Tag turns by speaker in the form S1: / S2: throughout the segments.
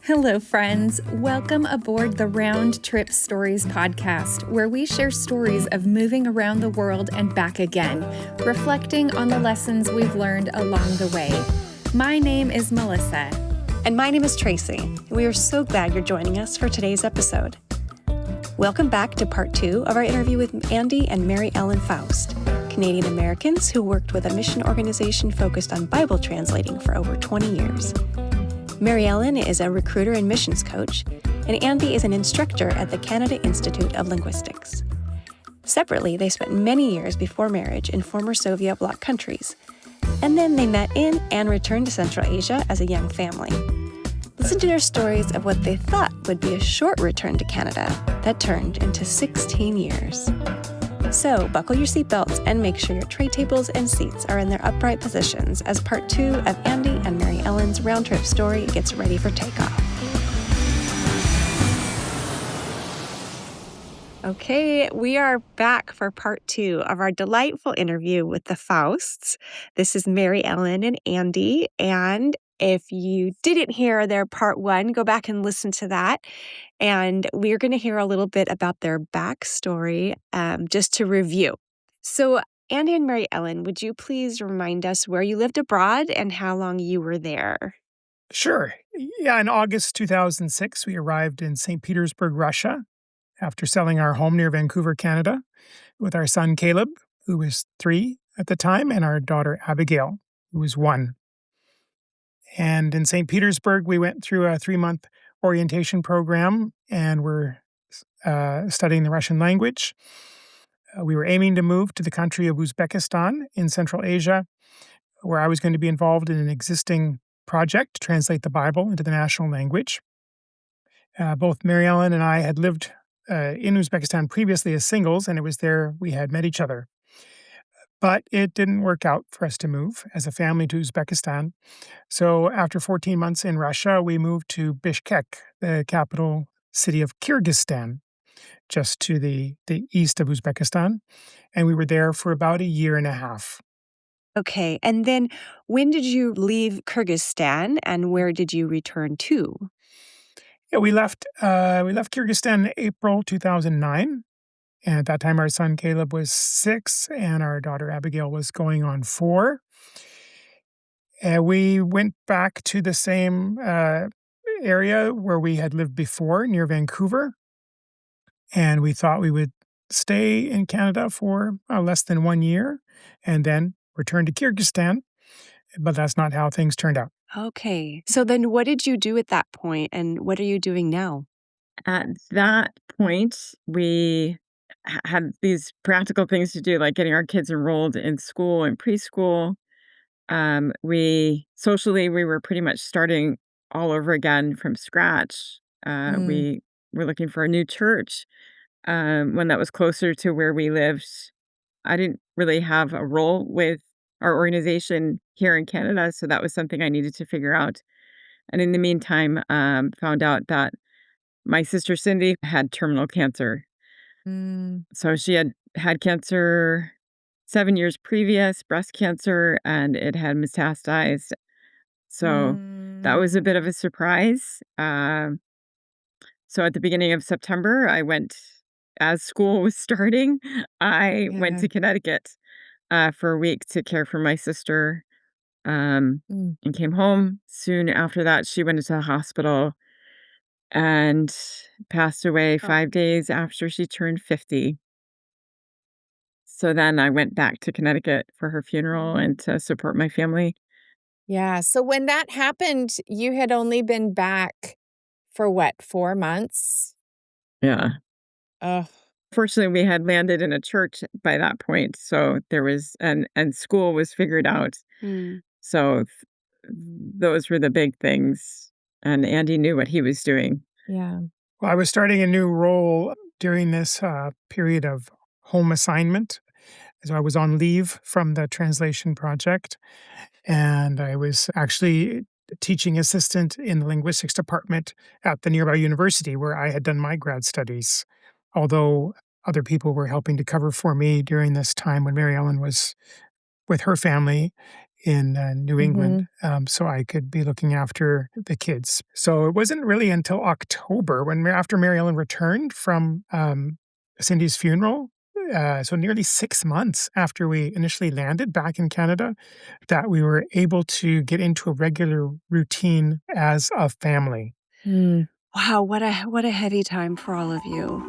S1: Hello, friends. Welcome aboard the Round Trip Stories podcast, where we share stories of moving around the world and back again, reflecting on the lessons we've learned along the way. My name is Melissa.
S2: And my name is Tracy. We are so glad you're joining us for today's episode. Welcome back to part 2 of our interview with Andy and Mary Ellen Faust, Canadian Americans who worked with a mission organization focused on Bible translating for over 20 years. Mary Ellen is a recruiter and missions coach, and Andy is an instructor at the Canada Institute of Linguistics. Separately, they spent many years before marriage in former Soviet bloc countries, and then they met in and returned to Central Asia as a young family. Listen to their stories of what they thought would be a short return to Canada that turned into 16 years. So, buckle your seatbelts and make sure your tray tables and seats are in their upright positions as part 2 of Andy and Mary Ellen's round trip story gets ready for takeoff. Okay, we are back for part 2 of our delightful interview with the Fausts. This is Mary Ellen and Andy, and if you didn't hear their part 1, go back and listen to that. And we're going to hear a little bit about their backstory, just to review. So, Andy and Mary Ellen, would you please remind us where you lived abroad and how long you were there?
S3: Sure. Yeah, in August 2006, we arrived in St. Petersburg, Russia, after selling our home near Vancouver, Canada, with our son Caleb, who was 3 at the time, and our daughter Abigail, who was 1. And in St. Petersburg, we went through a 3-month orientation program and were studying the Russian language. We were aiming to move to the country of Uzbekistan in Central Asia, where I was going to be involved in an existing project to translate the Bible into the national language. Both Mary Ellen and I had lived in Uzbekistan previously as singles, and it was there we had met each other. But it didn't work out for us to move as a family to Uzbekistan. So after 14 months in Russia, we moved to Bishkek, the capital city of Kyrgyzstan, just to the east of Uzbekistan. And we were there for about a year and a half.
S2: Okay, and then when did you leave Kyrgyzstan and where did you return to?
S3: Yeah, we left Kyrgyzstan in April 2009. And at that time, our son Caleb was 6, and our daughter Abigail was going on 4. And we went back to the same area where we had lived before, near Vancouver. And we thought we would stay in Canada for less than 1 year and then return to Kyrgyzstan. But that's not how things turned out.
S2: Okay, so then what did you do at that point, and what are you doing now?
S4: At that point, we had these practical things to do, like getting our kids enrolled in school and preschool. We were pretty much starting all over again from scratch. We were looking for a new church, one that was closer to where we lived. I didn't really have a role with our organization here in Canada, so that was something I needed to figure out. And in the meantime, found out that my sister Cindy had terminal cancer. So she had cancer 7 years previous, breast cancer, and it had metastasized. So that was a bit of a surprise. So at the beginning of September, as school was starting, I went to Connecticut for a week to care for my sister, and came home. Soon after that, she went into the hospital and passed away 5 days after she turned 50. So then I went back to Connecticut for her funeral and to support my family.
S1: Yeah. So when that happened, you had only been back for what, 4 months?
S4: Yeah.
S1: Oh.
S4: Fortunately, we had landed in a church by that point. So there was, and school was figured out. So those were the big things. And Andy knew what he was doing.
S1: Yeah.
S3: Well, I was starting a new role during this period of home assignment. So I was on leave from the translation project, and I was actually teaching assistant in the linguistics department at the nearby university where I had done my grad studies, although other people were helping to cover for me during this time when Mary Ellen was with her family in New England,
S1: Mm-hmm.
S3: so I could be looking after the kids. So it wasn't really until October after Mary Ellen returned from Cindy's funeral, so nearly 6 months after we initially landed back in Canada, that we were able to get into a regular routine as a family.
S1: Mm.
S2: Wow, what a heavy time for all of you.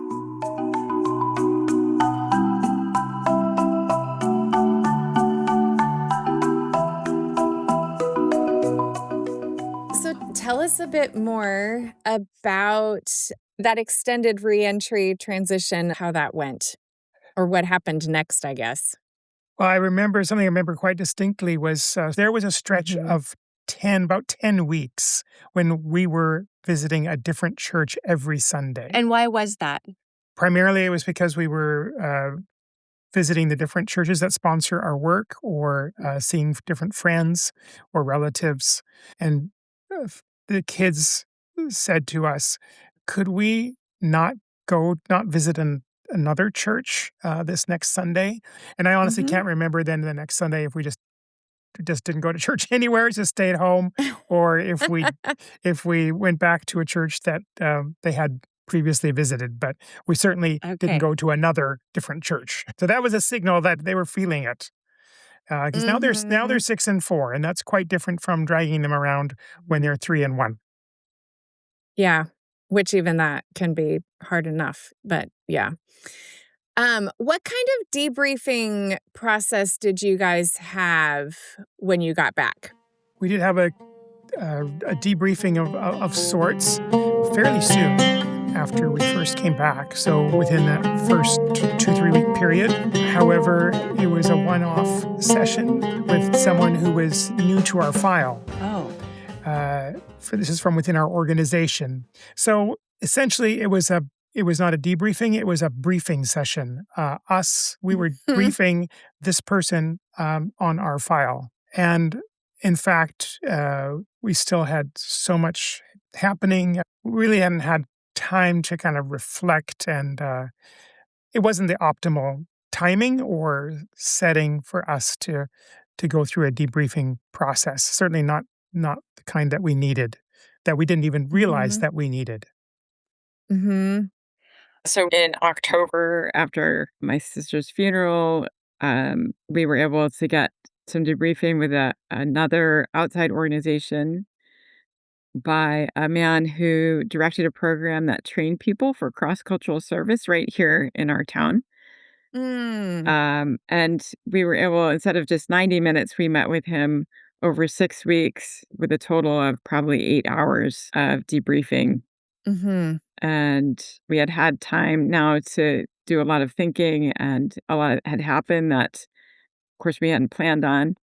S1: So tell us a bit more about that extended reentry transition, how that went, or what happened next, I guess.
S3: Well, something I remember quite distinctly was there was a stretch
S1: Mm-hmm.
S3: of about 10 weeks when we were visiting a different church every Sunday.
S2: And why was that?
S3: Primarily, it was because we were visiting the different churches that sponsor our work, or seeing different friends or relatives. And the kids said to us, could we not visit another church this next Sunday? And I honestly
S1: Mm-hmm.
S3: can't remember then the next Sunday if we just didn't go to church anywhere, just stayed home, or if we went back to a church that they had previously visited. But we certainly didn't
S2: Okay.
S3: go to another different church. So that was a signal that they were feeling it. Because now they're
S1: Mm-hmm.
S3: 6 and 4, and that's quite different from dragging them around when they're 3 and 1.
S1: Yeah, which even that can be hard enough, but yeah. What kind of debriefing process did you guys have when you got back?
S3: We did have a debriefing of sorts fairly soon after we first came back. So within that first 2-3 week period. However, it was a one-off session with someone who was new to our file.
S2: Oh.
S3: This is from within our organization. So essentially, it was not a debriefing; it was a briefing session. We were briefing this person on our file, and in fact, we still had so much happening. We really hadn't had time to kind of reflect, and it wasn't the optimal timing or setting for us to go through a debriefing process. Certainly not the kind that we needed, that we didn't even realize
S1: Mhm.
S3: that we needed.
S1: Mm-hmm.
S4: So in October, after my sister's funeral, we were able to get some debriefing with another outside organization by a man who directed a program that trained people for cross-cultural service right here in our town.
S1: Mm.
S4: And we were able, instead of just 90 minutes, we met with him over 6 weeks with a total of probably 8 hours of debriefing.
S1: Mm-hmm.
S4: And we had time now to do a lot of thinking, and a lot had happened that, of course, we hadn't planned on.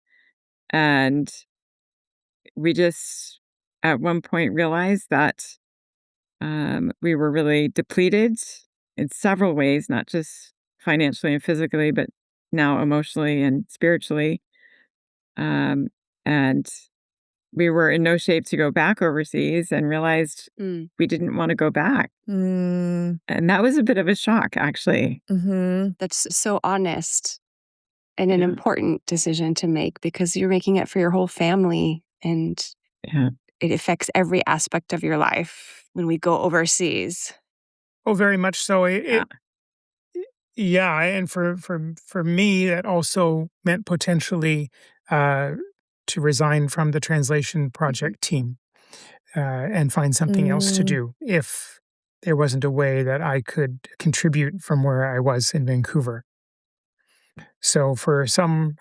S4: And we just, at one point, realized that we were really depleted in several ways, not just financially and physically, but now emotionally and spiritually. Um, and we were in no shape to go back overseas, and realized
S2: Mm.
S4: we didn't want to go back.
S1: Mm.
S4: And that was a bit of a shock, actually.
S1: Mm-hmm.
S2: That's so honest and an
S4: Yeah.
S2: important decision to make, because you're making it for your whole family, and
S4: Yeah.
S2: it affects every aspect of your life when we go overseas.
S3: Oh, very much so.
S4: Yeah.
S3: Yeah, and for me, that also meant potentially uh, to resign from the translation project team and find something else to
S1: Mm.
S3: do if there wasn't a way that I could contribute from where I was in Vancouver. So for I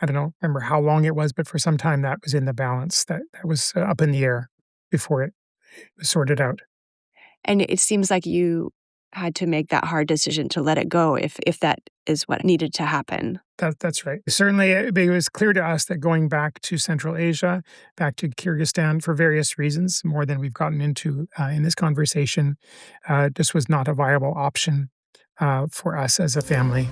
S3: don't know, remember how long it was, but for some time that was in the balance. That was up in the air before it was sorted out.
S2: And it seems like you had to make that hard decision to let it go if that is what needed to happen.
S3: That's right. Certainly, it was clear to us that going back to Central Asia, back to Kyrgyzstan for various reasons, more than we've gotten into in this conversation, just was not a viable option for us as a family.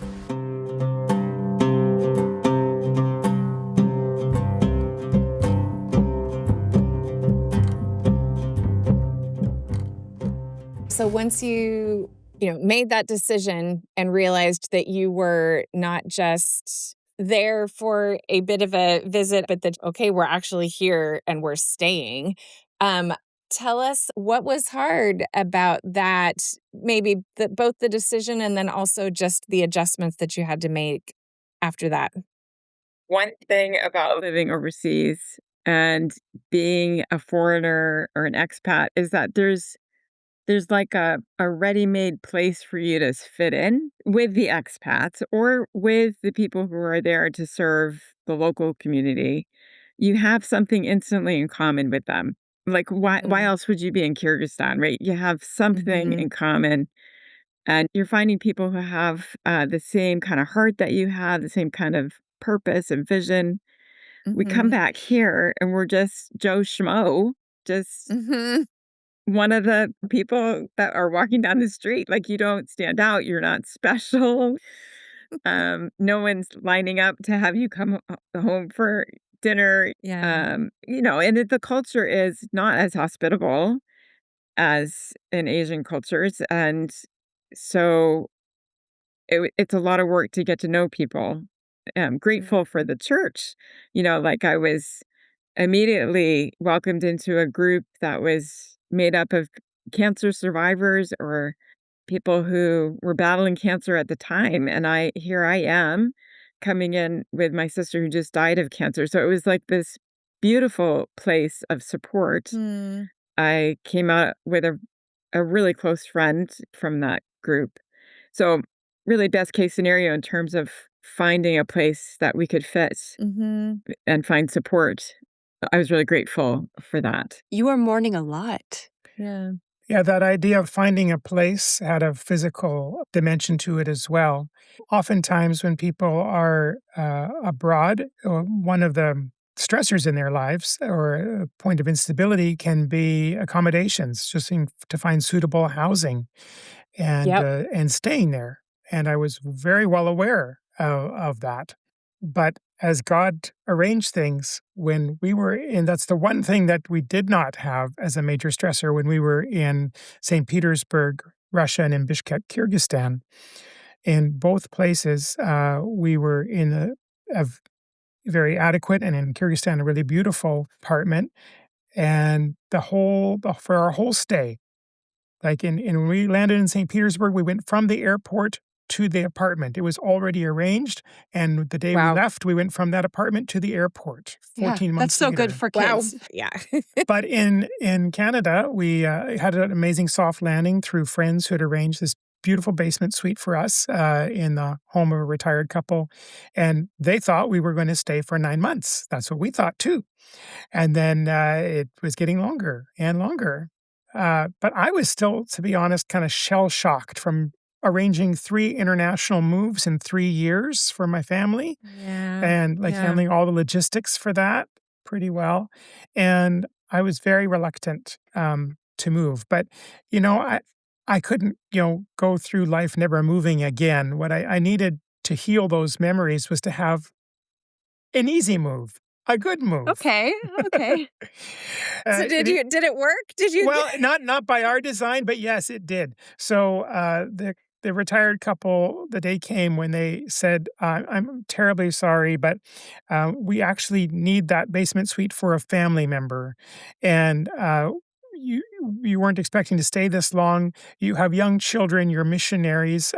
S1: So once you made that decision and realized that you were not just there for a bit of a visit, but that, okay, we're actually here and we're staying. Um, Tell us what was hard about that, maybe both the decision and then also just the adjustments that you had to make after that.
S4: One thing about living overseas and being a foreigner or an expat is that there's like a ready-made place for you to fit in with the expats or with the people who are there to serve the local community. You have something instantly in common with them. Like, why
S1: Mm.
S4: else would you be in Kyrgyzstan, right? You have something
S1: Mhm.
S4: in common, and you're finding people who have, the same kinda heart that you have, the same kind of purpose and vision. We come
S1: Mhm.
S4: back here, and we're just Joe Schmo, just
S1: Mhm.
S4: one of the people that are walking down the street. Like, you don't stand out, you're not special. No one's lining up to have you come home for dinner.
S1: Yeah.
S4: And the culture is not as hospitable as in Asian cultures, and so it's a lot of work to get to know people. I'm grateful for
S1: Mhm.
S4: the church. Like, I was immediately welcomed into a group that was made up of cancer survivors or people who were battling cancer at the time, and I am coming in with my sister who just died of cancer, so it was like this beautiful place of support.
S1: Mm.
S4: I came out with a really close friend from that group. So, really best case scenario in terms of finding a place that we could fit
S1: Mhm.
S4: and find support. I was really grateful for that.
S2: You are mourning a lot.
S1: Yeah.
S3: Yeah, that idea of finding a place had a physical dimension to it as well. Oftentimes, when people are abroad, one of the stressors in their lives or a point of instability can be accommodations, to find suitable housing
S1: Yep.
S3: and staying there. And I was very well aware of that. But as God arranged things when we were in, that's the one thing that we did not have as a major stressor when we were in St. Petersburg, Russia, and in Bishkek, Kyrgyzstan. In both places, we were in a very adequate, and in Kyrgyzstan, a really beautiful apartment. And for our whole stay, when we landed in St. Petersburg, we went from the airport to the apartment. It was already arranged, and the day we
S1: Wow.
S3: left, we went from that apartment to the airport
S2: Yeah,
S3: 14
S2: that's
S3: months
S2: so good
S3: later.
S2: for
S1: Wow.
S2: kids.
S1: Yeah.
S3: But in Canada, we had an amazing soft landing through friends who had arranged this beautiful basement suite for us in the home of a retired couple, and they thought we were going to stay for 9 months. That's what we thought too. And then it was getting longer and longer. But I was still, to be honest, kind of shell shocked from arranging 3 international moves in 3 years for my family
S1: Yeah.
S3: and
S1: Yeah.
S3: handling all the logistics for that pretty well. And I was very reluctant to move. But, I couldn't, go through life never moving again. What I needed to heal those memories was to have an easy move, a good move.
S2: Okay, okay.
S1: So did it work? Did you
S3: Well, not by our design, but yes, it did. So, the retired couple, the day came when they said, "I'm terribly sorry, but we actually need that basement suite for a family member, and you you weren't expecting to stay this long. You have young children. You're missionaries.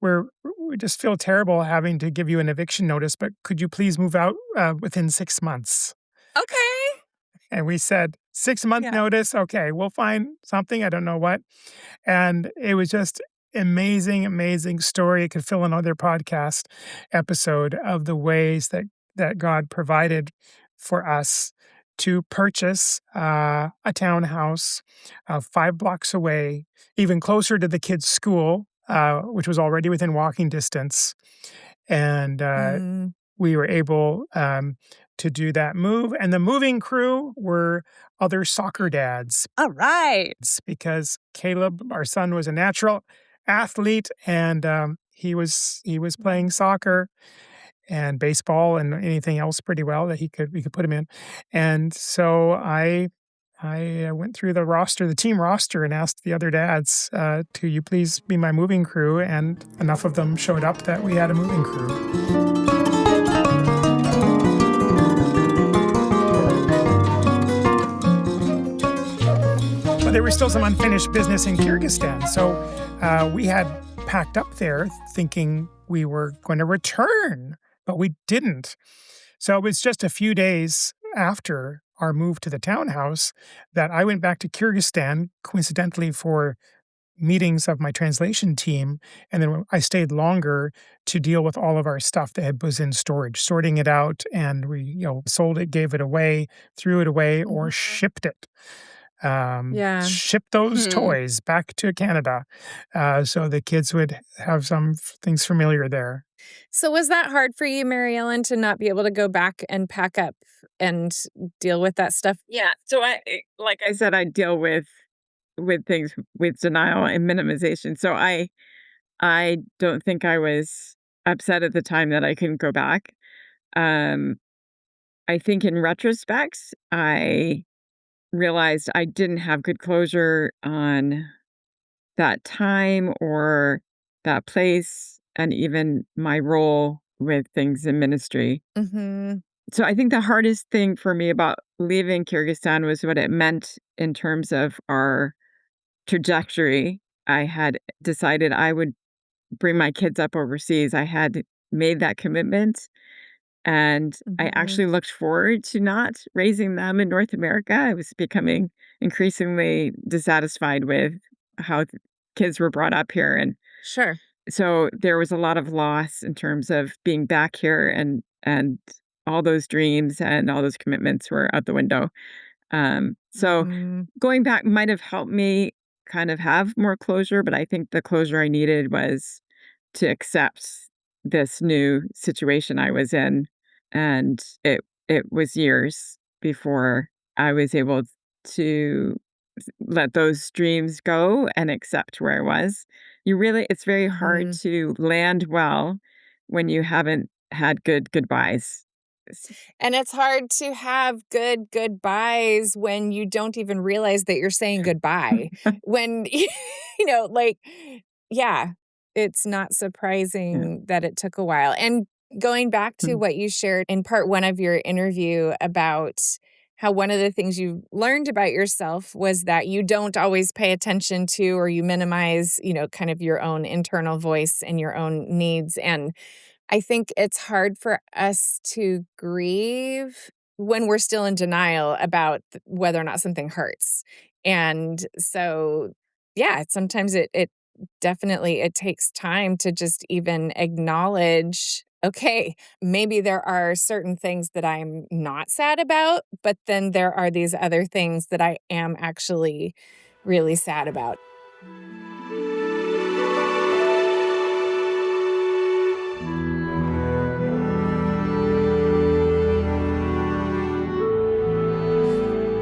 S3: We just feel terrible having to give you an eviction notice, but could you please move out within 6 months?"
S1: Okay.
S3: And we said, 6 month
S1: Yeah.
S3: notice. Okay, we'll find something. I don't know what. And it was just amazing, amazing story. It could fill another podcast episode of the ways that God provided for us to purchase a townhouse 5 blocks away, even closer to the kids' school, which was already within walking distance. And
S1: Mm.
S3: we were able to do that move. And the moving crew were other soccer dads
S2: All right.
S3: because Caleb, our son, was a natural athlete, and he was playing soccer and baseball and anything else pretty well that we could put him in. And so I went through the team roster, and asked the other dads, to you please be my moving crew? And enough of them showed up that we had a moving crew. So there was still some unfinished business in Kyrgyzstan. So we had packed up there thinking we were going to return, but we didn't. So it was just a few days after our move to the townhouse that I went back to Kyrgyzstan, coincidentally for meetings of my translation team. And then I stayed longer to deal with all of our stuff that was in storage, sorting it out. And we, sold it, gave it away, threw it away, or shipped it.
S1: Yeah.
S3: Ship those toys back to Canada so the kids would have some things familiar there.
S1: So was that hard for you, Mary Ellen, to not be able to go back and pack up and deal with that stuff?
S4: Yeah. So like I said, I deal with things with denial and minimization. So I don't think I was upset at the time that I couldn't go back. I think in retrospect, I realized I didn't have good closure on that time or that place and even my role with things in ministry.
S1: Mm-hmm.
S4: So I think the hardest thing for me about leaving Kyrgyzstan was what it meant in terms of our trajectory. I had decided I would bring my kids up overseas. I had made that commitment. And I actually looked forward to not raising them in North America. I was becoming increasingly dissatisfied with how kids were brought up here. And
S1: Sure.
S4: so there was a lot of loss in terms of being back here, and all those dreams and all those commitments were out the window. So going back might have helped me kind of have more closure, but I think the closure I needed was to accept this new situation I was in. And it was years before I was able to let those dreams go and accept where I was. It's very hard to land well when you haven't had good goodbyes.
S1: And it's hard to have good goodbyes when you don't even realize that you're saying goodbye. When, yeah, it's not surprising that it took a while. And going back to what you shared in part one of your interview about how one of the things you learned about yourself was that you don't always pay attention to, or you minimize, kind of your own internal voice and your own needs. And I think it's hard for us to grieve when we're still in denial about whether or not something hurts. And so, yeah, sometimes it definitely, it takes time to just even acknowledge, okay, maybe there are certain things that I'm not sad about, but then there are these other things that I am actually really sad about.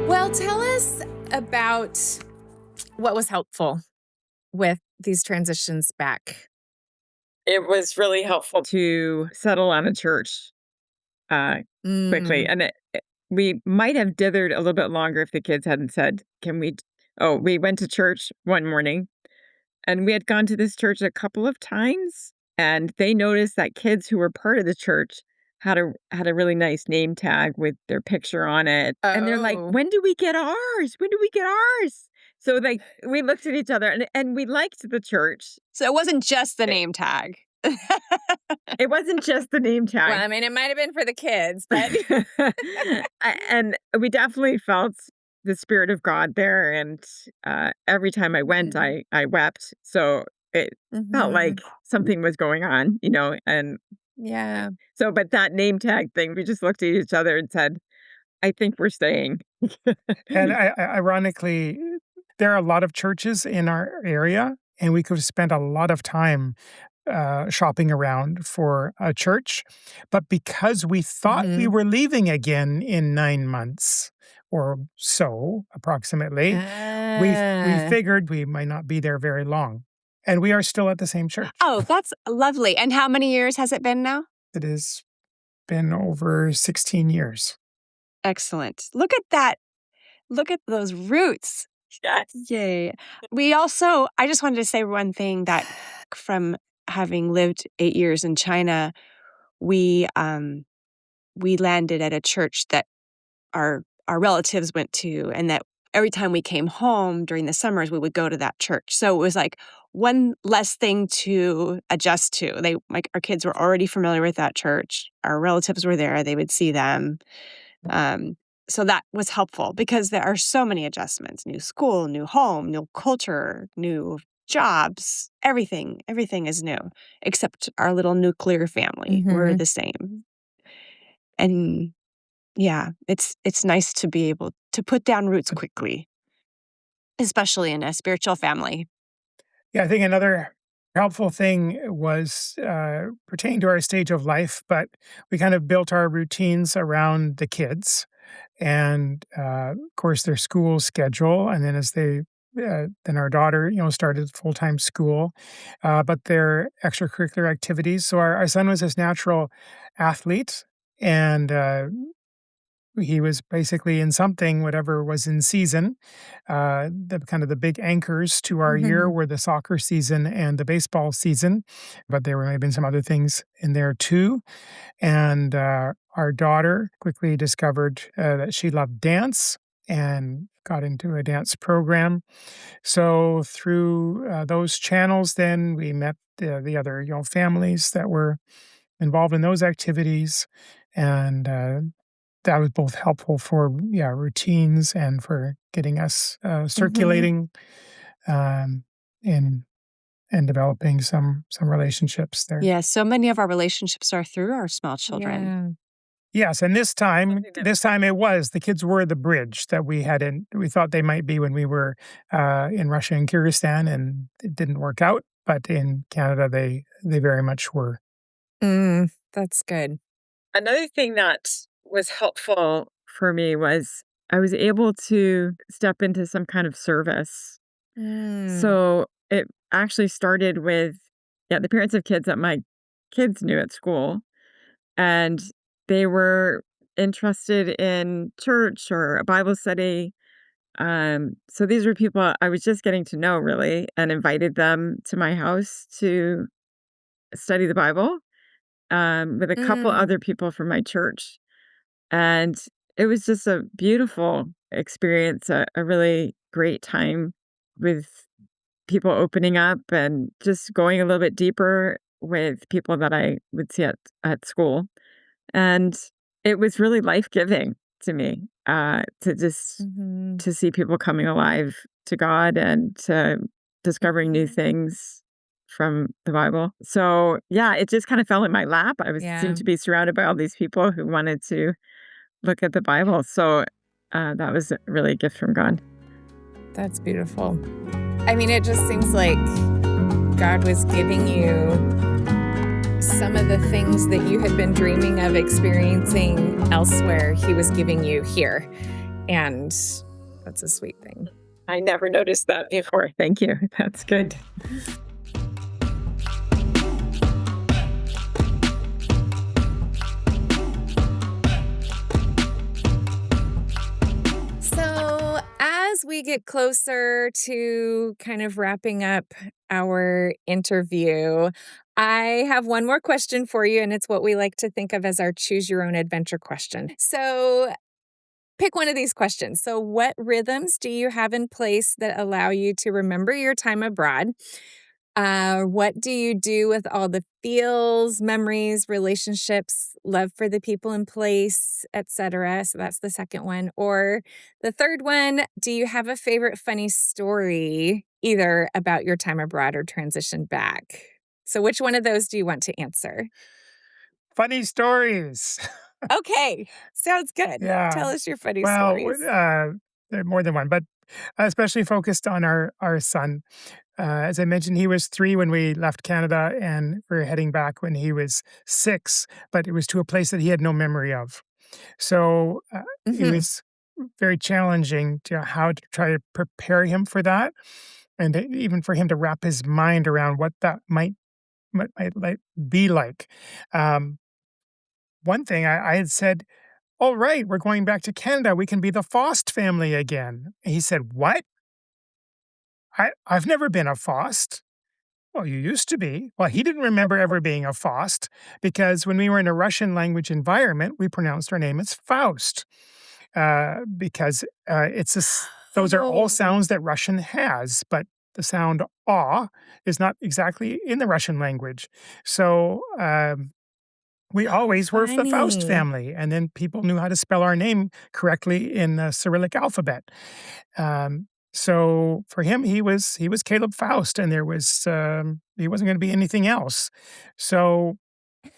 S1: Well, tell us about what was helpful with these transitions back.
S4: It was really helpful to settle on a church quickly. And we might have dithered a little bit longer if the kids hadn't said, we went to church one morning, and we had gone to this church a couple of times, and they noticed that kids who were part of the church had a really nice name tag with their picture on it. And they're like, when do we get ours? When do we get ours? So we looked at each other, and we liked the church.
S2: So it wasn't just the name tag.
S4: It wasn't just the name tag.
S1: Well, I mean, it might have been for the kids, but
S4: and we definitely felt the Spirit of God there. And every time I went, I wept. So it felt like something was going on, and
S1: yeah.
S4: So, but that name tag thing, we just looked at each other and said, I think we're staying.
S3: And ironically, there are a lot of churches in our area, and we could spend a lot of time shopping around for a church. But because we thought we were leaving again in 9 months or so, approximately, we figured we might not be there very long. And we are still at the same church.
S2: Oh, that's lovely. And how many years has it been now?
S3: It has been over 16 years.
S2: Excellent. Look at that. Look at those roots.
S4: Yes.
S2: Yay. I just wanted to say one thing, that from having lived 8 years in China, we landed at a church that our relatives went to, and that every time we came home during the summers, we would go to that church. So it was like one less thing to adjust to. Our kids were already familiar with that church. Our relatives were there. They would see them. So that was helpful because there are so many adjustments: new school, new home, new culture, new jobs. Everything is new, except our little nuclear family. We're the same. And yeah, it's nice to be able to put down roots quickly, especially in a spiritual family.
S3: Yeah, I think another helpful thing was pertaining to our stage of life, but we kind of built our routines around the kids and, of course, their school schedule. And then then our daughter, started full-time school, but their extracurricular activities. So our son was this natural athlete, and he was basically in something, whatever was in season. The kind of the big anchors to our year were the soccer season and the baseball season, but there may have been some other things in there too. And our daughter quickly discovered that she loved dance and got into a dance program. So through those channels, then we met the other families that were involved in those activities, and that was both helpful for routines and for getting us circulating, um, and developing some relationships there.
S2: Yeah, so many of our relationships are through our small children.
S3: Yes, and this time the kids were the bridge that we thought they might be when we were in Russia and Kyrgyzstan, and it didn't work out. But in Canada, they very much were.
S1: That's good.
S4: Another thing that was helpful for me was I was able to step into some kind of service. So it actually started with, the parents of kids that my kids knew at school, and they were interested in church or a Bible study. So these were people I was just getting to know, really, and invited them to my house to study the Bible with a couple other people from my church. And it was just a beautiful experience, a really great time with people opening up and just going a little bit deeper with people that I would see at school. And it was really life-giving to me, to just to see people coming alive to God and to discovering new things from the Bible. So, yeah, it just kind of fell in my lap. Seemed to be surrounded by all these people who wanted to look at the Bible. So, that was really a gift from God.
S1: That's beautiful. I mean, it just seems like God was giving you some of the things that you had been dreaming of experiencing elsewhere. He was giving you here. And that's a sweet thing.
S4: I never noticed that before. Thank you. That's good.
S1: So as we get closer to kind of wrapping up our interview, I have one more question for you, and it's what we like to think of as our choose your own adventure question. So pick one of these questions. So what rhythms do you have in place that allow you to remember your time abroad? What do you do with all the feels, memories, relationships, love for the people in place, etc.? So that's the second one. Or the third one, do you have a favorite funny story, either about your time abroad or transition back? So which one of those do you want to answer?
S3: Funny stories.
S1: Okay, sounds good.
S3: Yeah.
S1: Tell us your funny
S3: Well,
S1: stories.
S3: there are more than one, but especially focused on our son. As I mentioned, he was 3 when we left Canada, and we were heading back when he was 6, but it was to a place that he had no memory of. So it was very challenging to how to try to prepare him for that, and even for him to wrap his mind around what that might be like. One thing I had said, "All right, we're going back to Canada. We can be the Faust family again." And he said, "What? I've never been a Faust." "Well, you used to be." Well, he didn't remember ever being a Faust because when we were in a Russian language environment, we pronounced our name as Faust because it's Those are all
S1: Oh.
S3: sounds that Russian has, but the sound "aw" is not exactly in the Russian language. So, we always were the Faust
S1: Funny.
S3: family, and then people knew how to spell our name correctly in the Cyrillic alphabet. So for him, he was Caleb Faust, and he wasn't going to be anything else. So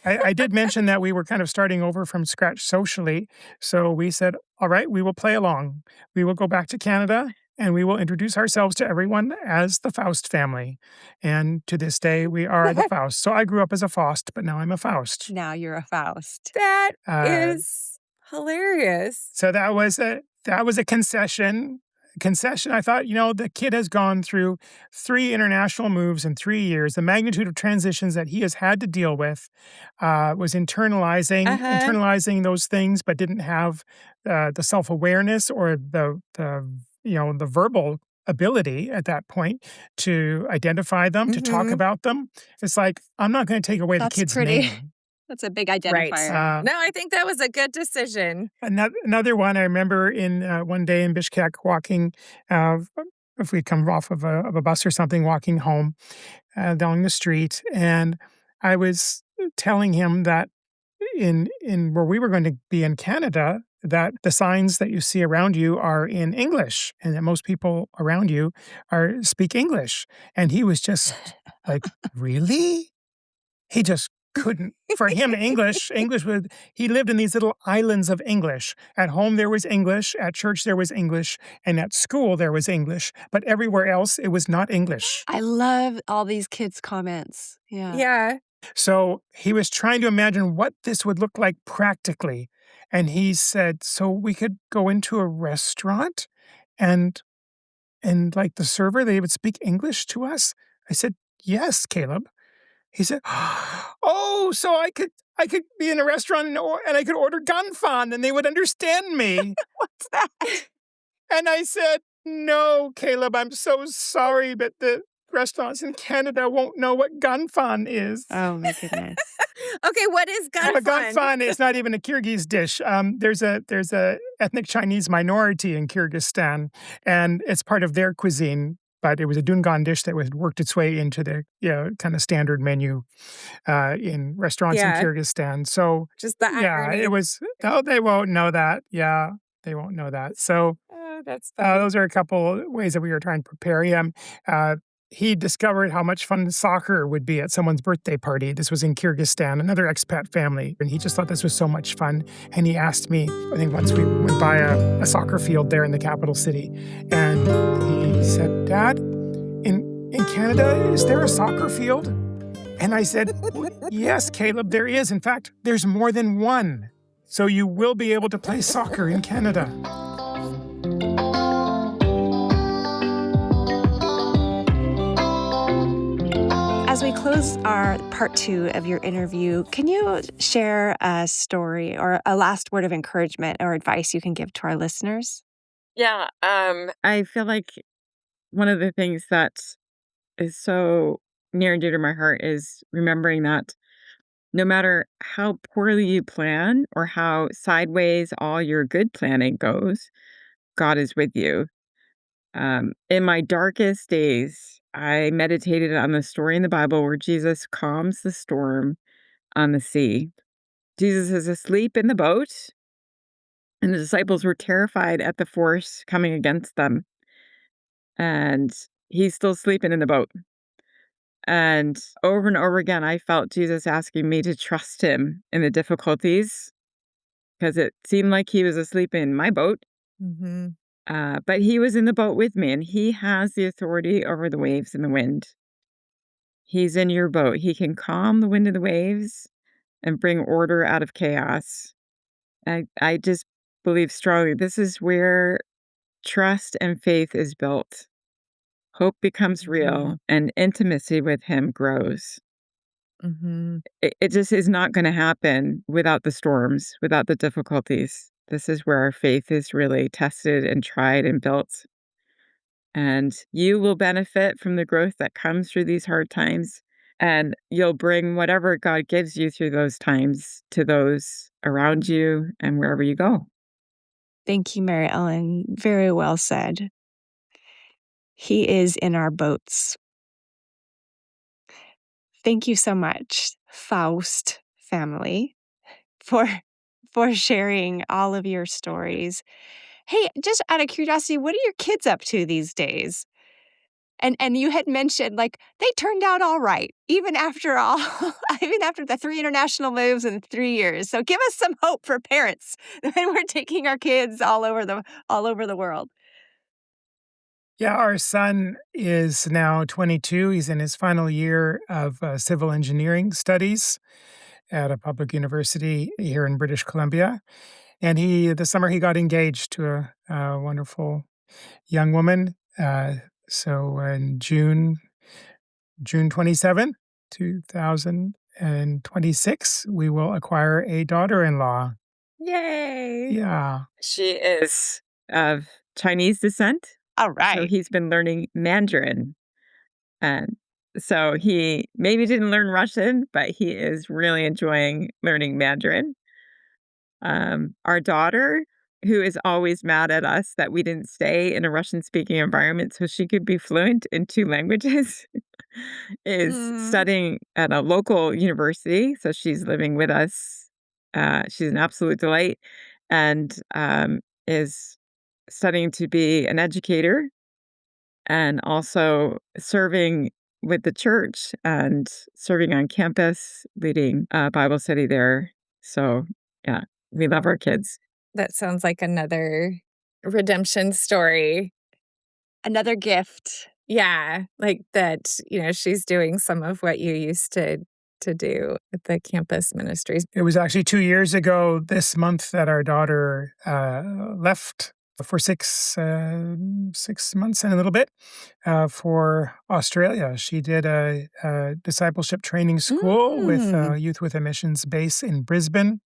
S3: I did mention that we were kind of starting over from scratch socially. So we said, "All right, we will play along. We will go back to Canada." And we will introduce ourselves to everyone as the Faust family. And to this day, we are the Faust. So I grew up as a Faust, but now I'm a Faust.
S2: Now you're a Faust.
S1: That
S3: Uh,
S1: is hilarious.
S3: So that was a concession. I thought, the kid has gone through 3 international moves in 3 years. The magnitude of transitions that he has had to deal with was internalizing those things, but didn't have the self-awareness or the verbal ability at that point to identify them, to talk
S1: Mhm.
S3: about them. It's like, I'm not going to take away the
S2: That's
S3: kid's
S2: pretty.
S3: name.
S2: That's a big
S1: Right.
S2: identifier.
S1: No, I think that was a good decision.
S3: Another one I remember in one day in Bishkek walking, if we come off of a bus or something, walking home down the street, and I was telling him that in where we were going to be in Canada, that the signs that you see around you are in English, and that most people around you speak English, and he was just like, "Really?" He just couldn't. For him, English was, he lived in these little islands of English. At home, there was English. At church, there was English. And at school, there was English. But everywhere else, it was not English.
S2: I love all these kids' comments. Yeah.
S1: Yeah.
S3: So he was trying to imagine what this would look like practically. And he said, so we could go into a restaurant and like the server, they would speak English to us? I said, yes, Caleb. He said, "Oh, so I could be in a restaurant and I could order ganfan and they would understand me."
S2: What's that?
S3: And I said, "No, Caleb, I'm so sorry, but the restaurants in Canada won't know what ganfan is."
S2: Oh my goodness.
S1: Okay, what is
S3: Well,
S1: ganfan?
S3: ganfan is not even a Kyrgyz dish. There's a ethnic Chinese minority in Kyrgyzstan, and it's part of their cuisine. But it was a Dungan dish that had worked its way into the kind of standard menu in restaurants in
S1: Yeah.
S3: Kyrgyzstan. So
S1: Just the irony.
S3: it was. Oh, they won't know that. Yeah, they won't know that. So
S1: Oh, that's funny.
S3: those are a couple ways that we were trying to prepare him. He discovered how much fun soccer would be at someone's birthday party. This was in Kyrgyzstan, another expat family. And he just thought this was so much fun. And he asked me, I think once we went by a soccer field there in the capital city. And he said, "Dad, in Canada, is there a soccer field?" And I said, "Yes, Caleb, there is. In fact, there's more than one. So you will be able to play soccer in Canada."
S2: As we close our part 2 of your interview, can you share a story or a last word of encouragement or advice you can give to our listeners?
S4: Yeah. I feel like one of the things that is so near and dear to my heart is remembering that no matter how poorly you plan or how sideways all your good planning goes, God is with you. In my darkest days, I meditated on the story in the Bible where Jesus calms the storm on the sea. Jesus is asleep in the boat, and the disciples were terrified at the force coming against them. And he's still sleeping in the boat. And over again, I felt Jesus asking me to trust him in the difficulties because it seemed like he was asleep in my boat.
S1: Mm-hmm.
S4: But he was in the boat with me, and he has the authority over the waves and the wind. He's in your boat. He can calm the wind and the waves and bring order out of chaos. I just believe strongly this is where trust and faith is built. Hope becomes real and intimacy with him grows.
S1: Mm-hmm.
S4: It just is not going to happen without the storms, without the difficulties. This is where our faith is really tested and tried and built. And you will benefit from the growth that comes through these hard times. And you'll bring whatever God gives you through those times to those around you and wherever you go.
S2: Thank you, Mary Ellen. Very well said. He is in our boats. Thank you so much, Faust family, for sharing all of your stories. Hey, just out of curiosity, what are your kids up to these days? And you had mentioned, like, they turned out all right, even after all, even after the 3 international moves in 3 years. So give us some hope for parents when we're taking our kids all over the world.
S3: Yeah, our son is now 22. He's in his final year of civil engineering studies at a public university here in British Columbia. And this summer he got engaged to a wonderful young woman. So in June 27, 2026, we will acquire a daughter-in-law.
S4: Yay!
S3: Yeah.
S4: She is of Chinese descent.
S2: All
S4: So
S2: right.
S4: he's been learning Mandarin. And so he maybe didn't learn Russian, but he is really enjoying learning Mandarin. Our daughter, who is always mad at us that we didn't stay in a Russian-speaking environment so she could be fluent in 2 languages, is studying at a local university. So she's living with us. She's an absolute delight and is studying to be an educator and also serving with the church and serving on campus, leading a Bible study there. So, yeah, we love our kids.
S1: That sounds like another redemption story.
S2: Another gift.
S1: Yeah, like that, she's doing some of what you used to do at the campus ministries.
S3: It was actually 2 years ago this month that our daughter left for 6 months and a little bit for Australia. She did a discipleship training school with Youth with a Missions base in Brisbane,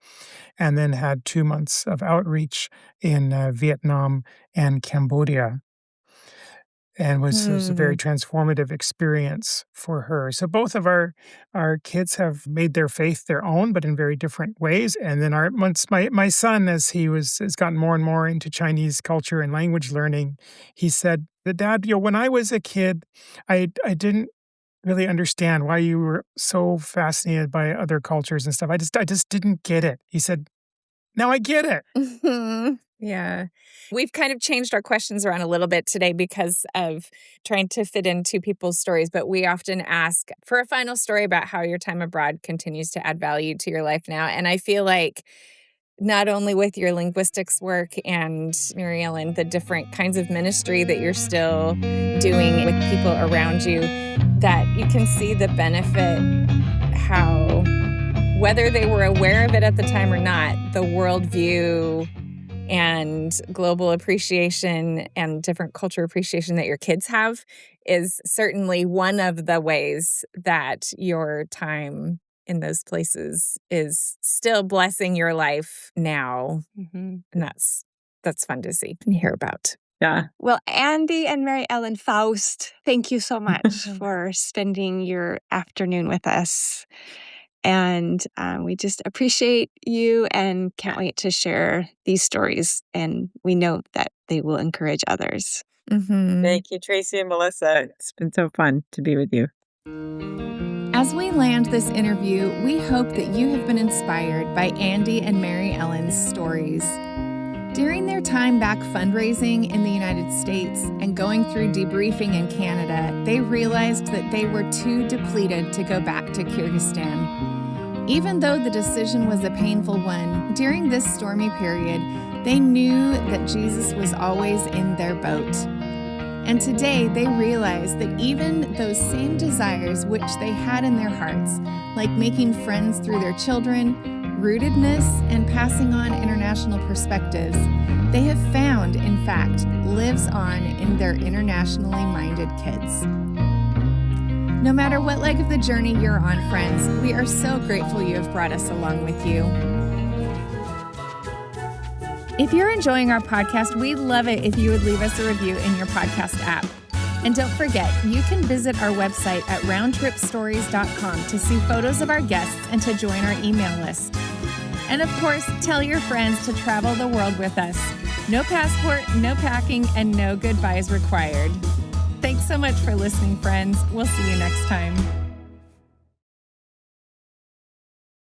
S3: and then had 2 months of outreach in Vietnam and Cambodia. And was a very transformative experience for her. So both of our kids have made their faith their own, but in very different ways. And then once my son, as has gotten more and more into Chinese culture and language learning, he said, "Dad, when I was a kid, I didn't really understand why you were so fascinated by other cultures and stuff. I just didn't get it." He said, "Now I get it."
S1: Yeah. We've kind of changed our questions around a little bit today because of trying to fit into people's stories, but we often ask for a final story about how your time abroad continues to add value to your life now. And I feel like not only with your linguistics work and, Mary Ellen, the different kinds of ministry that you're still doing with people around you, that you can see the benefit, how, whether they were aware of it at the time or not, the worldview and global appreciation and different culture appreciation that your kids have is certainly one of the ways that your time in those places is still blessing your life now. And that's fun to see and hear about.
S4: Yeah.
S2: Well, Andy and Mary Ellen Faust, thank you so much for spending your afternoon with us. And we just appreciate you and can't wait to share these stories. And we know that they will encourage others.
S4: Thank you, Tracy and Melissa. It's been so fun to be with you.
S1: As we land this interview, we hope that you have been inspired by Andy and Mary Ellen's stories. During their time back fundraising in the United States and going through debriefing in Canada, they realized that they were too depleted to go back to Kyrgyzstan. Even though the decision was a painful one, during this stormy period, they knew that Jesus was always in their boat. And today they realize that even those same desires which they had in their hearts, like making friends through their children, rootedness, and passing on international perspectives, they have found, in fact, lives on in their internationally minded kids. No matter what leg of the journey you're on, friends, we are so grateful you have brought us along with you. If you're enjoying our podcast, we'd love it if you would leave us a review in your podcast app. And don't forget, you can visit our website at roundtripstories.com to see photos of our guests and to join our email list. And of course, tell your friends to travel the world with us. No passport, no packing, and no goodbyes required. Thanks so much for listening, friends. We'll see you next time.